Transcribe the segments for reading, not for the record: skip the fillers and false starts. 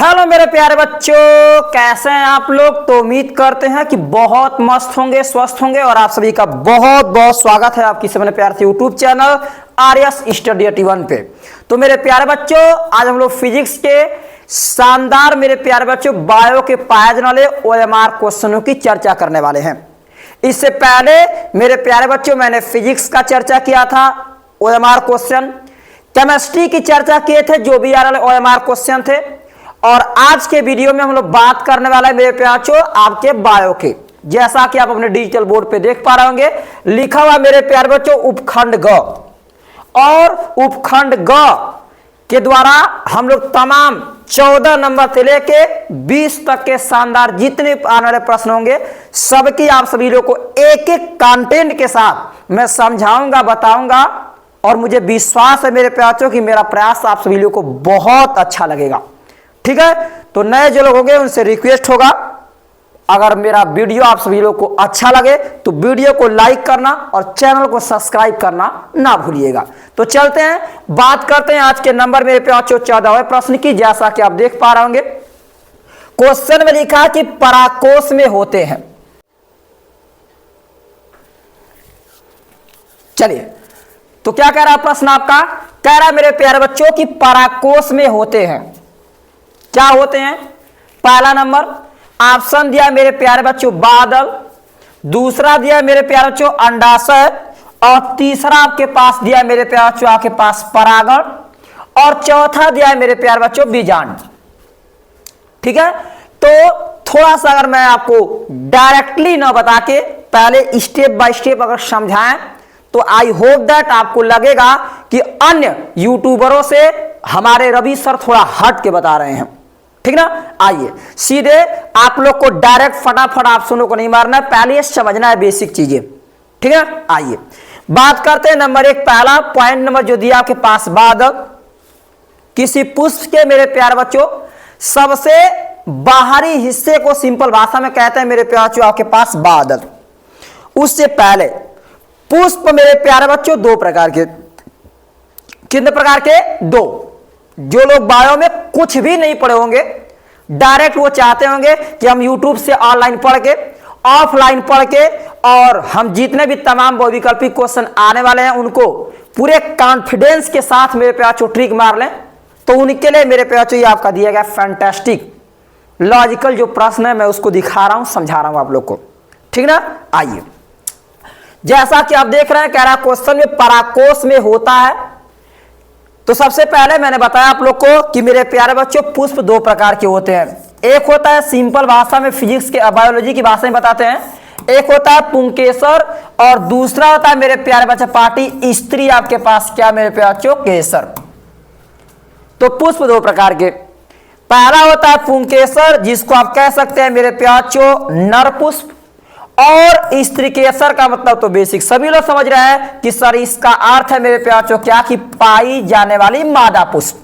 Hello मेरे प्यारे बच्चों, कैसे हैं आप लोग। तो उम्मीद करते हैं कि बहुत मस्त होंगे, स्वस्थ होंगे। और आप सभी का बहुत बहुत स्वागत है आपकी सबने प्यार से यूट्यूब चैनल आर्यस स्टडी 81 पे। तो मेरे प्यारे बच्चों, आज हम लोग फिजिक्स के शानदार मेरे प्यारे बच्चों बायो के पाए जाने वाले ओएमआर क्वेश्चनों की चर्चा करने वाले हैं। इससे पहले मेरे प्यारे बच्चों मैंने फिजिक्स का चर्चा किया था, ओएमआर क्वेश्चन, केमिस्ट्री की चर्चा किए थे, जो भी ओएमआर क्वेश्चन थे। और आज के वीडियो में हम लोग बात करने वाला है मेरे प्यारे बच्चों आपके बायो के। जैसा कि आप अपने डिजिटल बोर्ड पे देख पा रहे होंगे, लिखा हुआ मेरे प्यारे बच्चों उपखंड ग। और उपखंड ग के द्वारा हम लोग तमाम 14 नंबर से लेके 20 तक के शानदार जितने आने वाले प्रश्न होंगे, सबकी आप सभी लोग को एक एक कंटेंट के साथ मैं समझाऊंगा, बताऊंगा। और मुझे विश्वास है मेरे प्यारे बच्चों कि मेरा प्रयास आप सभी लोग को बहुत अच्छा लगेगा। ठीक है, तो नए जो लोग होंगे उनसे रिक्वेस्ट होगा, अगर मेरा वीडियो आप सभी लोग को अच्छा लगे तो वीडियो को लाइक करना और चैनल को सब्सक्राइब करना ना भूलिएगा। तो चलते हैं, बात करते हैं आज के नंबर मेरे पे 14वें प्रश्न की। जैसा कि आप देख पा रहे होंगे, क्वेश्चन में लिखा है कि पराकोष में होते हैं। चलिए, तो क्या कह रहा है प्रश्न आपका, कह रहा है मेरे प्यारे बच्चों कि पराकोष में होते हैं। क्या होते हैं? पहला नंबर ऑप्शन दिया मेरे प्यारे बच्चों बादल, दूसरा दिया मेरे प्यारे बच्चों अंडाशय, और तीसरा आपके पास दिया मेरे प्यारे बच्चों आपके पास परागण, और चौथा दिया मेरे प्यारे बच्चों बीजांड। ठीक है, तो थोड़ा सा अगर मैं आपको डायरेक्टली ना बता के पहले स्टेप बाय स्टेप अगर समझाएं तो आई होप दैट आपको लगेगा कि अन्य यूट्यूबरों से हमारे रवि सर थोड़ा हट के बता रहे हैं। ठीक ना, आइए सीधे आप लोग को डायरेक्ट फटाफट ऑप्शनों को नहीं मारना है, पहले ये समझना है बेसिक चीजें। ठीक है, आइए बात करते हैं नंबर एक, पहला पॉइंट नंबर जो दिया आपके पास बादल। किसी पुष्प के मेरे प्यारे बच्चों सबसे बाहरी हिस्से को सिंपल भाषा में कहते हैं मेरे प्यारे बच्चों आपके पास बादल। उससे पहले पुष्प मेरे प्यारे बच्चों दो प्रकार के, कितने प्रकार के? दो। जो लोग बायो में कुछ भी नहीं पढ़े होंगे, डायरेक्ट वो चाहते होंगे कि हम यूट्यूब से ऑनलाइन पढ़ के, ऑफलाइन पढ़ के, और हम जितने भी तमाम बहुविकल्पी क्वेश्चन आने वाले हैं उनको पूरे कॉन्फिडेंस के साथ मेरे पे बच्चों ट्रिक मार लें, तो उनके लिए मेरे पे बच्चों ये आपका दिया गया फैंटास्टिक लॉजिकल जो प्रश्न है मैं उसको दिखा रहा हूं, समझा रहा हूं आप लोग को। ठीक ना, आइए जैसा कि आप देख रहे हैं, कह रहा क्वेश्चन में पराकोष में होता है। तो सबसे पहले मैंने बताया आप लोग को कि मेरे प्यारे बच्चों पुष्प दो प्रकार के होते हैं। एक होता है सिंपल भाषा में फिजिक्स के बायोलॉजी की भाषा में बताते हैं, एक होता है पुंकेसर, और दूसरा होता है मेरे प्यारे बच्चे पार्टी स्त्री आपके पास क्या मेरे प्यारे बच्चों केसर। तो पुष्प दो प्रकार के, पहला होता है पुंकेसर जिसको आप कह सकते हैं मेरे प्यारे बच्चों नर पुष्प, और स्त्रीकेसर का मतलब तो बेसिक सभी लोग समझ रहे हैं कि सर इसका अर्थ है मेरे प्यारे बच्चों क्या कि पाई जाने वाली मादा पुष्प।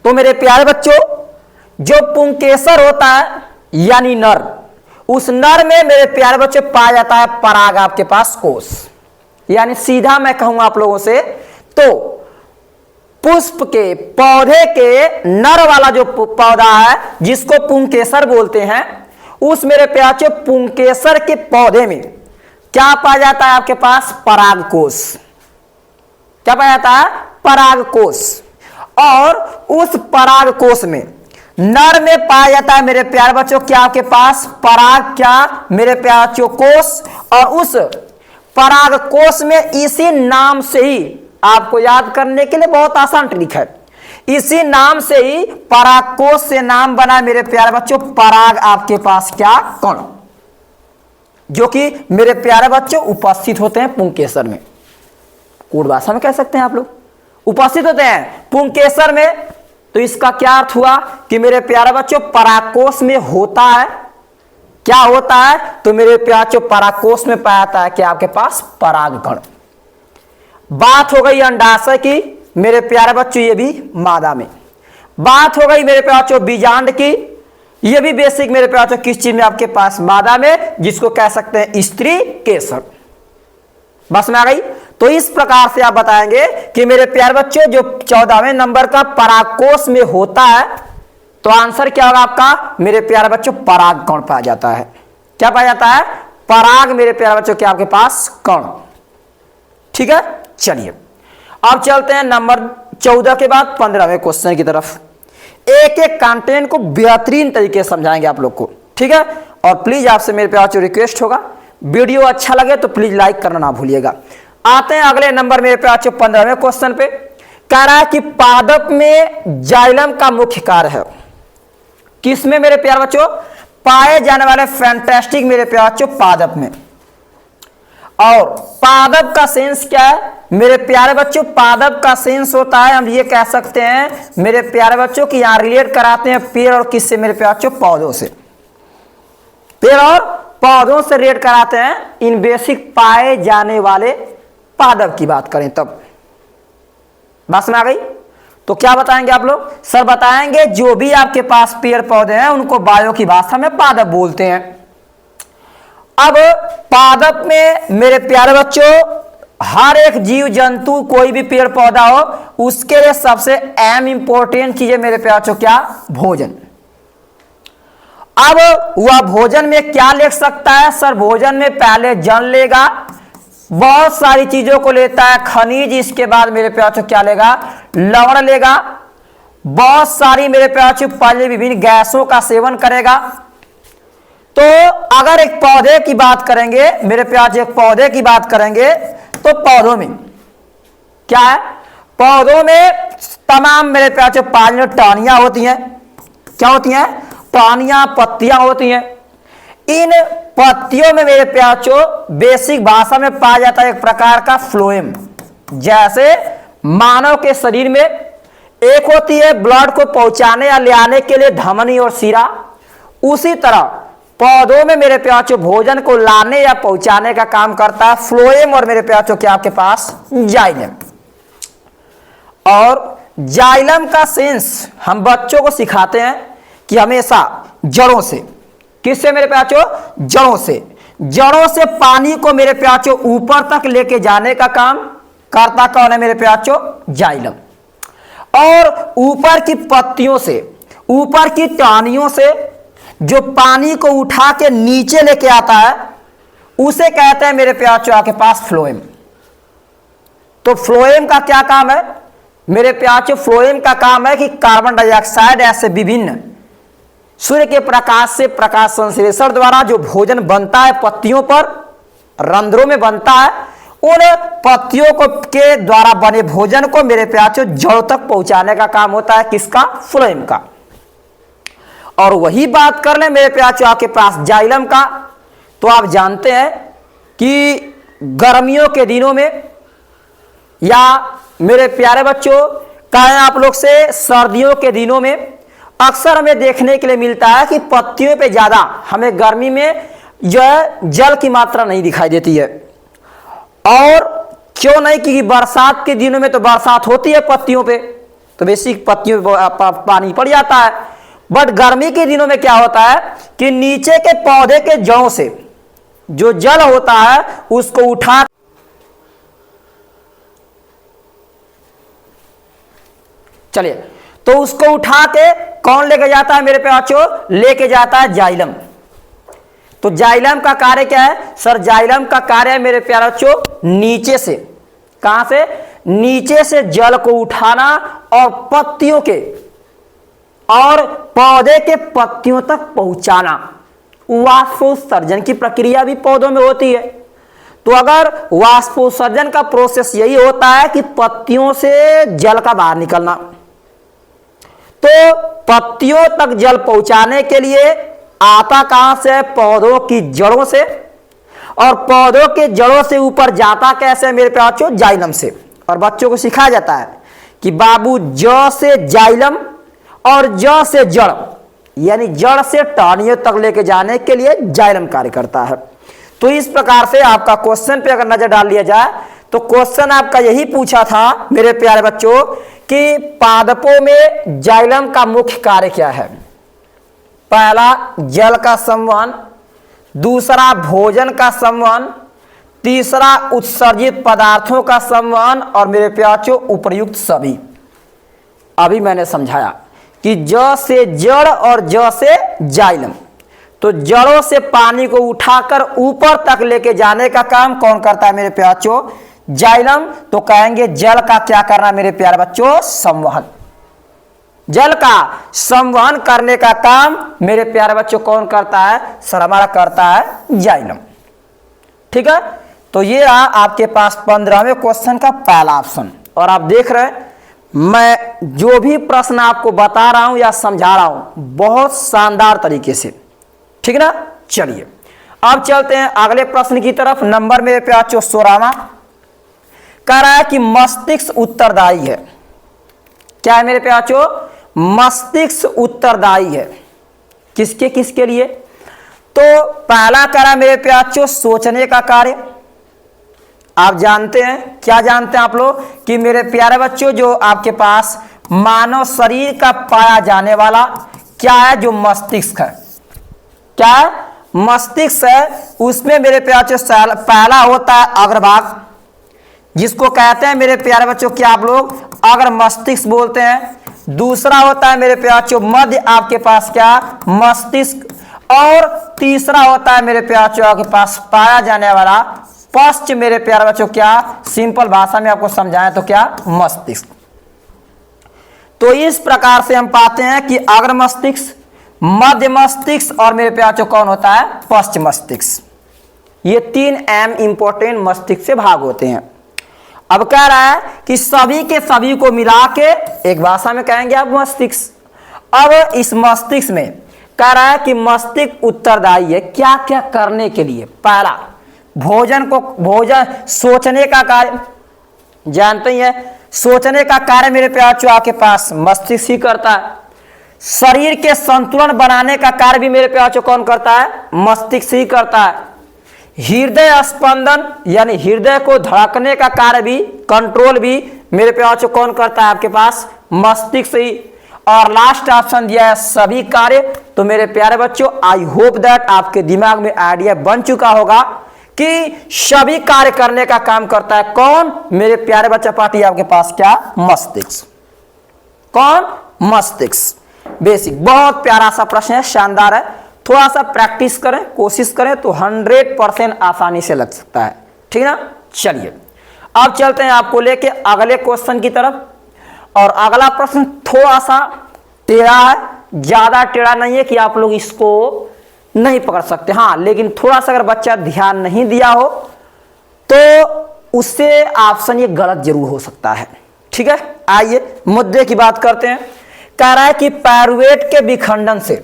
तो मेरे प्यारे बच्चों जो पुंकेसर होता है यानी नर, उस नर में मेरे प्यारे बच्चों पाया जाता है पराग आपके पास कोष। यानी सीधा मैं कहूं आप लोगों से तो पुष्प के पौधे के नर वाला जो पौधा है जिसको पुंकेसर बोलते हैं, उस मेरे प्यारे पुंकेसर के पौधे में क्या पाया जाता है आपके पास परागकोष। क्या पाया जाता है? परागकोष। और उस परागकोष में नर में पाया जाता है मेरे प्यारे बच्चों क्या आपके पास पराग क्या मेरे प्यारे बच्चों कोष। और उस परागकोष में इसी नाम से ही आपको याद करने के लिए बहुत आसान ट्रिक है, इसी नाम से ही परागकोष से नाम बना मेरे प्यारे बच्चों पराग आपके पास क्या कण, जो कि मेरे प्यारे बच्चों उपस्थित होते हैं पुंकेसर में। कोड भाषा में कह सकते हैं आप लोग, उपस्थित होते हैं पुंकेसर में। तो इसका क्या अर्थ हुआ कि मेरे प्यारे बच्चों परागकोष में होता है, क्या होता है? तो मेरे प्यारे बच्चों परागकोष में पाया जाता है कि आपके पास परागकण। बात हो गई अंडाशय की मेरे प्यारे बच्चों, ये भी मादा में। बात हो गई मेरे प्यारे बच्चों बीजांड की, ये भी बेसिक मेरे प्यारे बच्चों किस चीज में आपके पास मादा में, जिसको कह सकते हैं स्त्री केसर। बस में आ गई। तो इस प्रकार से आप बताएंगे कि मेरे प्यारे बच्चों जो 14वें नंबर का परागकोष में होता है तो आंसर क्या होगा आपका मेरे प्यारे बच्चों, पराग कण पाया जाता है। क्या पाया जाता है? पराग मेरे प्यारे बच्चों क्या आपके पास कण। ठीक है, चलिए अब चलते हैं नंबर 14 के बाद 15वें क्वेश्चन की तरफ। एक एक कंटेंट को बेहतरीन तरीके से समझाएंगे आप लोग को। ठीक है, और प्लीज आपसे मेरे प्यारे बच्चों रिक्वेस्ट होगा, वीडियो अच्छा लगे तो प्लीज लाइक करना ना भूलिएगा। आते हैं अगले नंबर मेरे प्यारे बच्चों 15वें क्वेश्चन पे। कह रहा है कि पादप में जाइलम का मुख्य कार्य है। किसमें मेरे प्यारे बच्चों? पाए जाने वाले फैंटास्टिक मेरे प्यारे बच्चों पादप में। और पादप का सेंस क्या है मेरे प्यारे बच्चों? पादप का सेंस होता है, हम ये कह सकते हैं मेरे प्यारे बच्चों की यहां रिलेट कराते हैं पेड़ और किससे मेरे प्यारे बच्चों? पौधों से। पेड़ और पौधों से रिलेट कराते हैं इन बेसिक पाए जाने वाले पादप की बात करें तब। बस में आ गई? तो क्या बताएंगे आप लोग? सर बताएंगे जो भी आपके पास पेड़ पौधे हैं उनको बायो की भाषा में पादप बोलते हैं। अब पादप में मेरे प्यारे बच्चों हर एक जीव जंतु कोई भी पेड़ पौधा हो उसके लिए सबसे अहम इंपॉर्टेंट चीज है मेरे प्यारे बच्चों क्या? भोजन। अब वह भोजन में क्या ले सकता है? सर भोजन में पहले जल लेगा, बहुत सारी चीजों को लेता है, खनिज, इसके बाद मेरे प्यारे बच्चों क्या लेगा? लवण लेगा, बहुत सारी मेरे प्यारे बच्चों पहले विभिन्न गैसों का सेवन करेगा। तो अगर एक पौधे की बात करेंगे मेरे प्यारे, एक पौधे की बात करेंगे तो पौधों में क्या है? पौधों में तमाम मेरे प्यारे पानी टहनियां होती हैं। क्या होती हैं? टहनियां, पत्तियां होती हैं। इन पत्तियों में मेरे प्यारे बेसिक भाषा में पाया जाता है एक प्रकार का फ्लोएम। जैसे मानव के शरीर में एक होती है ब्लड को पहुंचाने या ले आने के लिए धमनी और शिरा, उसी तरह पौधों में मेरे प्यारे भोजन को लाने या पहुंचाने का काम करता है फ्लोएम और मेरे प्यारे क्या आपके पास? जाइलम। और जाइलम का सेंस हम बच्चों को सिखाते हैं कि हमेशा जड़ों से, किससे मेरे प्यारे? जड़ों से। जड़ों से पानी को मेरे प्यारे ऊपर तक लेके जाने का काम करता कौन है मेरे प्यारे? जाइलम। और ऊपर की पत्तियों से, ऊपर की टहनियों से जो पानी को उठा के नीचे लेके आता है उसे कहते हैं मेरे प्यारे आपके पास फ्लोएम। तो फ्लोएम का क्या काम है मेरे प्यारे? फ्लोएम का काम है कि कार्बन डाइऑक्साइड ऐसे विभिन्न सूर्य के प्रकाश से, प्रकाश संश्लेषण द्वारा जो भोजन बनता है पत्तियों पर, रंध्रों में बनता है, उन पत्तियों को के द्वारा बने भोजन को मेरे प्यारे जड़ों तक पहुंचाने का काम होता है किसका? फ्लोएम का। और वही बात कर ले मेरे प्यारे आपके पास जाइलम का, तो आप जानते हैं कि गर्मियों के दिनों में या मेरे प्यारे बच्चों कहें आप लोग से सर्दियों के दिनों में अक्सर हमें देखने के लिए मिलता है कि पत्तियों पे ज्यादा हमें गर्मी में जो है जल की मात्रा नहीं दिखाई देती है। और क्यों नहीं? क्योंकि बरसात के दिनों में तो बरसात होती है पत्तियों पे, तो बेसिक पत्तियों पे पानी पड़ जाता है। बट गर्मी के दिनों में क्या होता है कि नीचे के पौधे के जड़ों से जो जल होता है उसको उठा, चलिए, तो उसको उठा के कौन लेके जाता है मेरे प्यारे? लेके जाता है जाइलम। तो जाइलम का कार्य क्या है? सर जाइलम का कार्य है मेरे प्यारे बच्चों नीचे से, कहां से? नीचे से जल को उठाना और पत्तियों के और पौधे के पत्तियों तक पहुंचाना। वाष्पोत्सर्जन की प्रक्रिया भी पौधों में होती है। तो अगर वाष्पोत्सर्जन का प्रोसेस यही होता है कि पत्तियों से जल का बाहर निकलना, तो पत्तियों तक जल पहुंचाने के लिए आता कहां से? पौधों की जड़ों से। और पौधों के जड़ों से ऊपर जाता कैसे मेरे प्यारे? जाइलम से। और बच्चों को सिखाया जाता है कि बाबू ज से जाइलम और ज से जड़, यानी जड़ से टहनियों तक लेके जाने के लिए जाइलम कार्य करता है। तो इस प्रकार से आपका क्वेश्चन पे अगर नजर डाल लिया जाए तो क्वेश्चन आपका यही पूछा था मेरे प्यारे बच्चों कि पादपों में जाइलम का मुख्य कार्य क्या है? पहला जल का संवहन, दूसरा भोजन का संवहन, तीसरा उत्सर्जित पदार्थों का संवहन और मेरे प्यारे उपर्युक्त सभी। अभी मैंने समझाया कि ज से जड़ और ज से जाइलम। तो जड़ों से पानी को उठाकर ऊपर तक लेके जाने का काम कौन करता है मेरे प्यारे बच्चों? जाइलम। तो कहेंगे जल का क्या करना मेरे प्यारे बच्चों? संवहन। जल का संवहन करने का काम मेरे प्यारे बच्चों कौन करता है? सर हमारा करता है जाइलम। ठीक है, तो ये रहा आपके पास 15वें क्वेश्चन का पहला ऑप्शन। और आप देख रहे हैं मैं जो भी प्रश्न आपको बता रहा हूं या समझा रहा हूं बहुत शानदार तरीके से। ठीक है ना? चलिए अब चलते हैं अगले प्रश्न की तरफ। नंबर मेरे प्यारे बच्चों 16वां कह रहा है कि मस्तिष्क उत्तरदायी है। क्या है मेरे प्यारे बच्चों? मस्तिष्क उत्तरदायी है किसके किसके लिए? तो पहला कह रहा है मेरे प्यारे बच्चों सोचने का कार्य। आप जानते हैं, क्या जानते हैं आप लोग कि मेरे प्यारे बच्चों जो आपके पास मानव शरीर का पाया जाने वाला क्या है? जो मस्तिष्क है। क्या है? मस्तिष्क है। उसमें मेरे प्यारे बच्चों पहला होता है अग्रभाग, जिसको कहते हैं मेरे प्यारे बच्चों क्या आप लोग अग्र मस्तिष्क बोलते हैं। दूसरा होता है मेरे प्यारे बच्चों मध्य आपके पास क्या? मस्तिष्क। और तीसरा होता है मेरे प्यारे बच्चों आपके पास पाया जाने वाला पश्च मेरे प्यारे बच्चों क्या? सिंपल भाषा में आपको समझाएं तो क्या? मस्तिष्क। तो इस प्रकार से हम पाते हैं कि अग्र मस्तिष्क, मध्य मस्तिष्क और मेरे प्यारे बच्चों कौन होता है? पश्च मस्तिष्क। ये 3 एम इंपॉर्टेंट मस्तिष्क से भाग होते हैं। अब कह रहा है कि सभी के सभी को मिला के एक भाषा में कहेंगे आप मस्तिष्क। अब इस मस्तिष्क में कह रहा है कि मस्तिष्क उत्तरदायी है क्या क्या करने के लिए? पहला भोजन सोचने का कार्य। जानते ही है सोचने का कार्य मेरे प्यारे बच्चों आपके पास मस्तिष्क ही करता है। शरीर के संतुलन बनाने का कार्य भी मेरे प्यारे बच्चों कौन करता है? मस्तिष्क ही करता है। हृदय स्पंदन यानी हृदय को धड़कने का कार्य भी, कंट्रोल भी मेरे प्यारे बच्चों कौन करता है? आपके पास मस्तिष्क ही। और लास्ट ऑप्शन दिया है सभी कार्य। तो मेरे प्यारे बच्चों आई होप दैट आपके दिमाग में आइडिया बन चुका होगा कि सभी कार्य करने का काम करता है कौन? मेरे प्यारे बच्चा पार्टी आपके पास क्या? मस्तिष्क। कौन? मस्तिष्क। बेसिक बहुत प्यारा सा प्रश्न है, शानदार है। थोड़ा सा प्रैक्टिस करें, कोशिश करें तो 100% आसानी से लग सकता है। ठीक ना? चलिए अब चलते हैं आपको लेके अगले क्वेश्चन की तरफ। और अगला प्रश्न थोड़ा सा टेढ़ा है, ज्यादा टेढ़ा नहीं है कि आप लोग इसको नहीं पकड़ सकते। हाँ, लेकिन थोड़ा सा अगर बच्चा ध्यान नहीं दिया हो तो उससे ऑप्शन ये गलत जरूर हो सकता है। ठीक है, आइए मुद्दे की बात करते हैं। कह रहा है कि पायरुवेट के विखंडन से,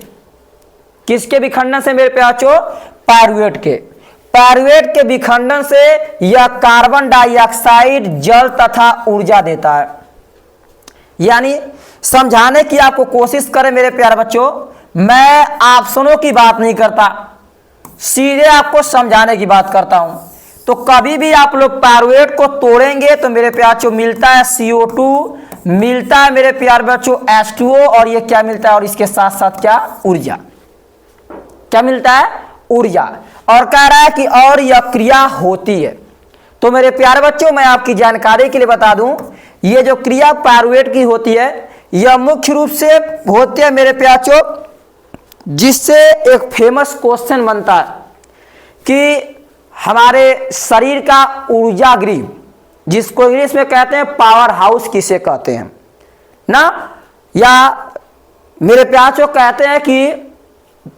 किसके विखंडन से मेरे प्यारे बच्चों? पायरुवेट के। पायरुवेट के विखंडन से यह कार्बन डाइऑक्साइड, जल तथा ऊर्जा देता है। यानी समझाने की आपको कोशिश करें मेरे प्यारे बच्चों, मैं ऑप्शनों की बात नहीं करता, सीधे आपको समझाने की बात करता हूं। तो कभी भी आप लोग पायरुवेट को तोड़ेंगे तो मेरे प्यारे बच्चों मिलता है CO2, मिलता है मेरे प्यारे बच्चों H2O, और ये क्या मिलता है? और इसके साथ साथ क्या? ऊर्जा। क्या मिलता है? ऊर्जा। और कह रहा है कि और यह क्रिया होती है। तो मेरे प्यारे बच्चों मैं आपकी जानकारी के लिए बता दूं, ये जो क्रिया पायरुवेट की होती है यह मुख्य रूप से होती है मेरे प्यारे बच्चों, जिससे एक फेमस क्वेश्चन बनता है कि हमारे शरीर का ऊर्जा गृह, जिसको इंग्लिश में कहते हैं पावर हाउस, किसे कहते हैं ना? या मेरे प्यारे बच्चों कहते हैं कि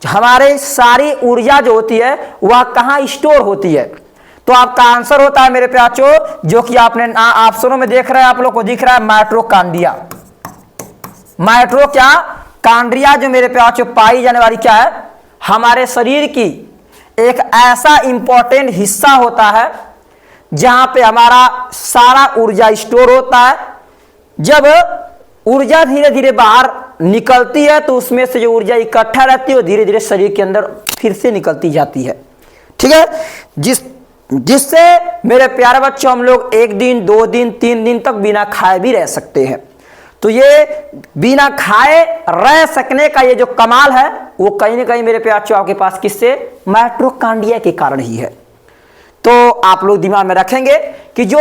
हमारे सारी ऊर्जा जो होती है वह कहाँ स्टोर होती है? तो आपका आंसर होता है मेरे प्यारे बच्चों, जो कि आपने ऑप्शनों में देख रहे हैं, आप लोग को दिख रहा है माइटोकॉन्ड्रिया। माइट्रो क्या? कॉन्ड्रिया, जो मेरे प्यारे बच्चों पाई जाने वाली क्या है? हमारे शरीर की एक ऐसा इंपॉर्टेंट हिस्सा होता है जहां पे हमारा सारा ऊर्जा स्टोर होता है। जब ऊर्जा धीरे धीरे बाहर निकलती है तो उसमें से जो ऊर्जा इकट्ठा रहती है वो धीरे धीरे शरीर के अंदर फिर से निकलती जाती है। ठीक है, जिससे मेरे प्यारे बच्चों हम लोग 1 दिन 2 दिन 3 दिन तक बिना खाए भी रह सकते हैं। तो ये बिना खाए रह सकने का ये जो कमाल है वो कहीं ना कहीं मेरे प्यारे बच्चों आपके पास किससे? माइटोकॉन्ड्रिया के कारण ही है। तो आप लोग दिमाग में रखेंगे कि जो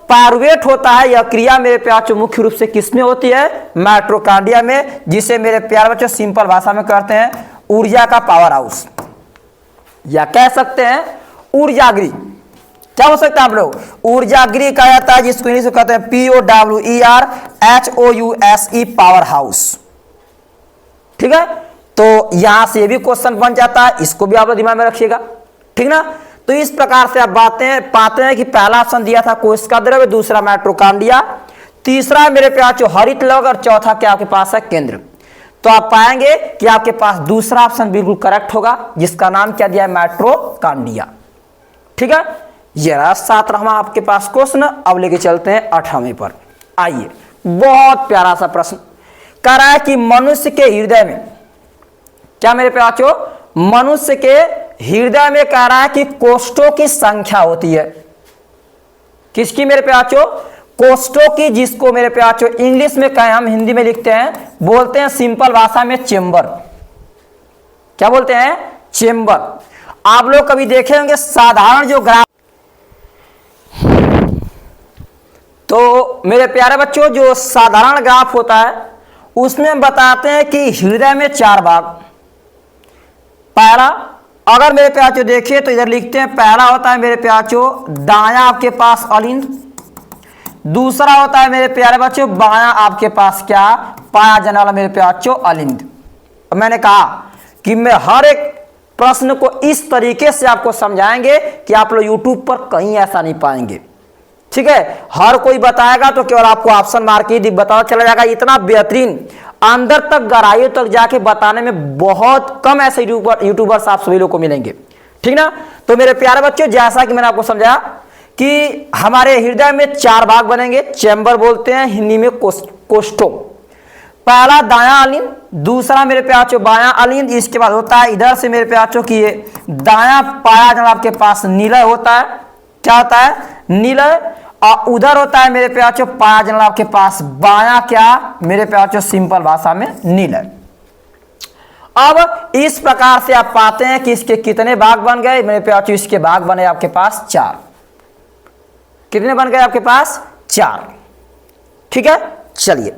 पायरुवेट होता है, यह क्रिया मेरे प्यार बच्चों मुख्य रूप से किसमें होती है? माइटोकॉन्ड्रिया में, जिसे मेरे प्यार बच्चों सिंपल भाषा में कहते हैं ऊर्जा का पावर हाउस, या कह सकते हैं ऊर्जागृह। क्या हो सकता है आप लोग? ऊर्जागृह कहा जाता है, जिसको इंग्लिश में कहते हैं POWERHOUSE पावर हाउस। ठीक है, तो यहां से भी क्वेश्चन बन जाता है, इसको भी आप लोग दिमाग में रखिएगा। ठीक ना, तो इस प्रकार से आप बातें पाते हैं कि पहला ऑप्शन दिया था कोशिका द्रव्य, दूसरा माइटोकॉन्ड्रिया, तीसरा मेरे प्यार जो हरित लवण, और चौथा क्या आपके पास है? केंद्र। तो आप पाएंगे कि आपके पास दूसरा ऑप्शन बिल्कुल करेक्ट होगा, जिसका नाम क्या दिया है? माइटोकॉन्ड्रिया। ठीक है, ये रहा 7वां आपके पास क्वेश्चन। अब लेके चलते हैं 8वें पर। आइए, बहुत प्यारा सा प्रश्न कह रहा है कि मनुष्य के हृदय में, क्या मेरे प्याचो, मनुष्य के हृदय में कह रहा है कि कोष्ठों की संख्या होती है। किसकी मेरे प्याचो? कोष्ठों की, जिसको मेरे प्याचो इंग्लिश में कहें, हम हिंदी में लिखते हैं, बोलते हैं सिंपल भाषा में चेंबर। क्या बोलते हैं? चेंबर। आप लोग कभी देखे होंगे साधारण जो ग्राफ, तो मेरे प्यारे बच्चों जो साधारण ग्राफ होता है उसमें बताते हैं कि हृदय में 4 भाग। पहला, अगर मेरे प्याचो देखिए तो इधर लिखते हैं, पहला होता है मेरे प्याचो दाया आपके पास अलिंद, दूसरा होता है मेरे प्यारे बच्चों बाया आपके पास क्या? पाया जाने वाला मेरे प्याचो अलिंद। मैंने कहा कि मैं हर एक प्रश्न को इस तरीके से आपको समझाएंगे कि आप लोग यूट्यूब पर कहीं ऐसा नहीं पाएंगे। ठीक है, हर कोई बताएगा तो केवल आपको ऑप्शन मार के बता चला जाएगा। इतना बेहतरीन अंदर तक गहराइयों तक जाके बताने में बहुत कम ऐसे यूट्यूबर्स आप सभी लोग को मिलेंगे। ठीक ना, तो मेरे प्यारे बच्चों जैसा कि मैंने आपको समझाया कि हमारे हृदय में 4 भाग बनेंगे, चैम्बर बोलते हैं हिंदी में कोष्ठों। पहला दायां अलिंद, दूसरा मेरे प्याचो बायां अलिंद, इसके बाद होता है इधर से मेरे प्याचो की ये दायां पाया जब आपके पास नीलय होता है। क्या होता है? नीलय। और उधर होता है मेरे प्याचो पाया जब आपके पास बायां क्या? मेरे प्याचो सिंपल भाषा में नीलय। अब इस प्रकार से आप पाते हैं कि इसके कितने भाग बन गए मेरे प्याचो? इसके भाग बने आपके पास 4। कितने बन गए आपके पास? 4। ठीक है, चलिए,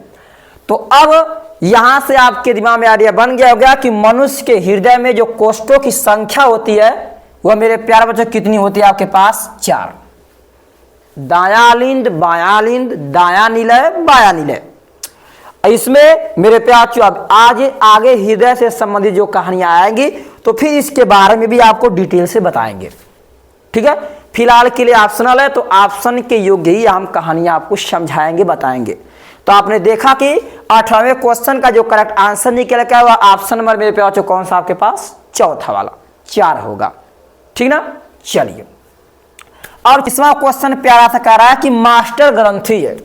तो अब यहां से आपके दिमाग में आइडिया बन गया होगा कि मनुष्य के हृदय में जो कोष्ठों की संख्या होती है वह मेरे प्यारे बच्चों कितनी होती है? आपके पास 4। दायां अलिंद, बायां अलिंद, दायां नीलय, बायां नीलय। इसमें मेरे प्यारे अब आज आगे हृदय से संबंधित जो कहानियां आएंगी तो फिर इसके बारे में भी आपको डिटेल से बताएंगे। ठीक है, फिलहाल के लिए ऑप्शनल है, तो ऑप्शन के योग्य ही हम कहानियां आपको समझाएंगे, बताएंगे। तो आपने देखा कि 8वें क्वेश्चन का जो करेक्ट आंसर निकल के वह ऑप्शन नंबर मेरे प्यारे कौन सा? आपके पास चौथा वाला 4 होगा। ठीक ना, चलिए, और 3वां क्वेश्चन प्यारा सा कह रहा है कि मास्टर ग्रंथि है।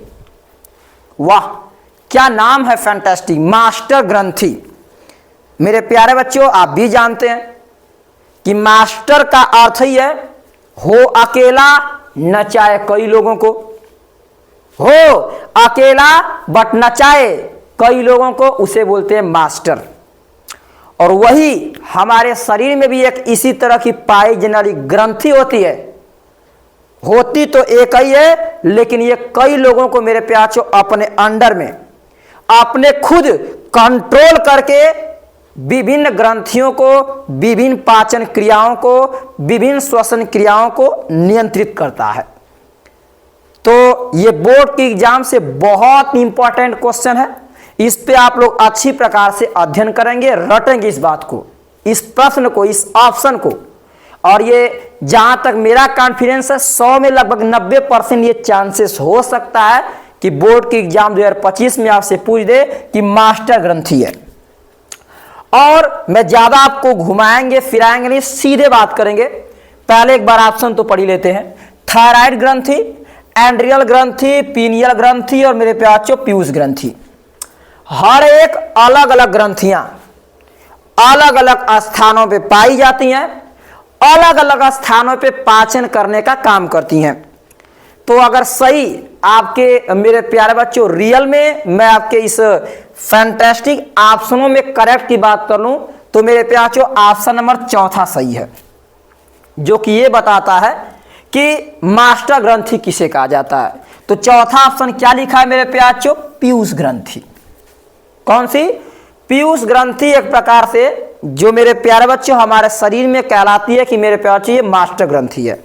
वाह, क्या नाम है, फैंटास्टिक, मास्टर ग्रंथि। मेरे प्यारे बच्चों आप भी जानते हैं कि मास्टर का अर्थ ही है हो अकेला नचाए कई लोगों को, हो अकेला बट नचाए कई लोगों को, उसे बोलते हैं मास्टर। और वही हमारे शरीर में भी एक इसी तरह की पाई जाने वाली ग्रंथि होती है। होती तो एक ही है, लेकिन ये कई लोगों को मेरे प्याचो अपने अंडर में अपने खुद कंट्रोल करके विभिन्न ग्रंथियों को, विभिन्न पाचन क्रियाओं को, विभिन्न श्वसन क्रियाओं को नियंत्रित करता है। तो ये बोर्ड के एग्जाम से बहुत इंपॉर्टेंट क्वेश्चन है। इस पे आप लोग अच्छी प्रकार से अध्ययन करेंगे, रटेंगे इस बात को, इस प्रश्न को, इस ऑप्शन को। और ये जहां तक मेरा कॉन्फिडेंस है 100 में लगभग 90% ये चांसेस हो सकता है कि बोर्ड के एग्जाम 2025 में आपसे पूछ दे कि मास्टर ग्रंथि है। और मैं ज्यादा आपको घुमाएंगे फिराएंगे नहीं, सीधे बात करेंगे। पहले एक बार ऑप्शन तो पढ़ ही लेते हैं। थायराइड ग्रंथि, एंड्रियल ग्रंथि, पीनियल ग्रंथि और मेरे प्याचो पीयूष ग्रंथि। हर एक अलग अलग ग्रंथियां अलग अलग स्थानों पे पाई जाती हैं, अलग अलग स्थानों पे पाचन करने का काम करती हैं। तो अगर सही आपके मेरे प्यारे बच्चों रियल में मैं आपके इस फैंटास्टिक ऑप्शनों में करेक्ट की बात कर लूं तो मेरे प्यारे ऑप्शन नंबर 4 सही है, जो कि ये बताता है कि मास्टर ग्रंथि किसे कहा जाता है? तो चौथा ऑप्शन क्या लिखा है मेरे प्याचो? पीयूष ग्रंथि। कौन सी? पीयूष ग्रंथि एक प्रकार से जो मेरे प्यारे बच्चों हमारे शरीर में कहलाती है कि मेरे प्यारे बच्चों ये मास्टर ग्रंथि है,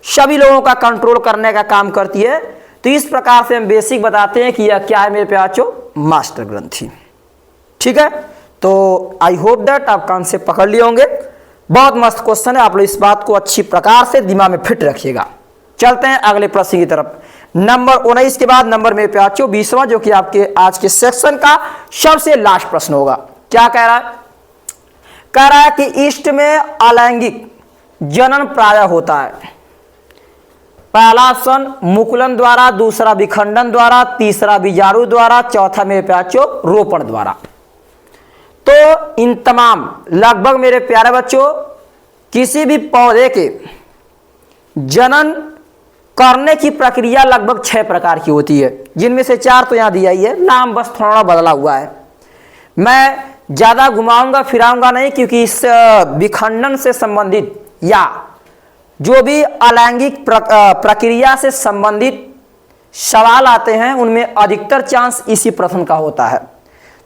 सभी लोगों का कंट्रोल करने का काम करती है। तो इस प्रकार से हम बेसिक बताते हैं कि यह क्या है मेरे प्यारे बच्चों? मास्टर ग्रंथि। ठीक है, तो आई होप दैट आप कॉन्सेप्ट पकड़ लिए होंगे। बहुत मस्त क्वेश्चन है, आप लोग इस बात को अच्छी प्रकार से दिमाग में फिट रखिएगा। चलते हैं अगले प्रश्न की तरफ। नंबर 19 के बाद नंबर मेरे प्यारे बच्चों 20वां, जो कि आपके आज के सेक्शन का सबसे लास्ट प्रश्न होगा। क्या कह रहा है? कह रहा है कि ईस्ट में अलैंगिक जनन प्राय होता है। पहला ऑप्शन मुकुलन द्वारा, दूसरा विखंडन द्वारा, तीसरा बीजाणु द्वारा, चौथा मेरे प्यारे बच्चों रोपण द्वारा। तो इन तमाम लगभग मेरे प्यारे बच्चों किसी भी पौधे के जनन करने की प्रक्रिया लगभग 6 प्रकार की होती है, जिनमें से 4 तो यहां दिया ही है, नाम बस थोड़ा बदला हुआ है। मैं ज्यादा घुमाऊंगा फिराऊंगा नहीं, क्योंकि इस विखंडन से संबंधित या जो भी अलैंगिक प्रक्रिया से संबंधित सवाल आते हैं उनमें अधिकतर चांस इसी प्रश्न का होता है।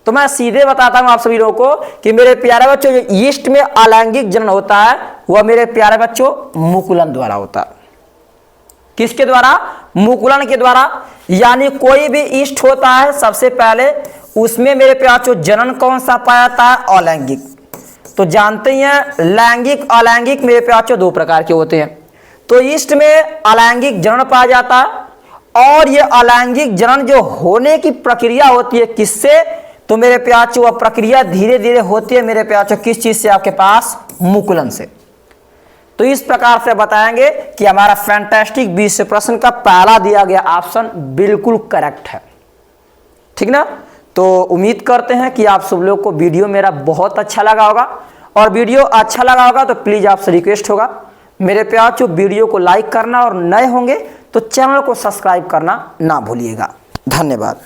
तो मैं सीधे बताता हूं आप सभी लोगों को कि मेरे प्यारे बच्चों जो ईस्ट में अलैंगिक जनन होता है वह मेरे प्यारे बच्चों मुकुलन द्वारा होता है। किसके द्वारा? मुकुलन के द्वारा। यानी कोई भी ईस्ट होता है सबसे पहले उसमें मेरे प्यारे बच्चों जनन कौन सा पाया जाता है? अलैंगिक। तो जानते ही हैं लैंगिक अलैंगिक मेरे प्यारे बच्चों 2 प्रकार के होते हैं। तो ईस्ट में अलैंगिक जनन पाया जाता है, और ये अलैंगिक जनन जो होने की प्रक्रिया होती है किससे? तो मेरे प्यारे बच्चों वह प्रक्रिया धीरे धीरे होती है मेरे प्यारे बच्चों किस चीज से? आपके पास मुकुलन से। तो इस प्रकार से बताएंगे कि हमारा फैंटास्टिक 20 प्रश्न का पहला दिया गया ऑप्शन बिल्कुल करेक्ट है। ठीक ना? तो उम्मीद करते हैं कि आप सब लोग को वीडियो मेरा बहुत अच्छा लगा होगा, और वीडियो अच्छा लगा होगा तो प्लीज आपसे रिक्वेस्ट होगा मेरे प्यारे बच्चों वीडियो को लाइक करना, और नए होंगे तो चैनल को सब्सक्राइब करना ना भूलिएगा। धन्यवाद।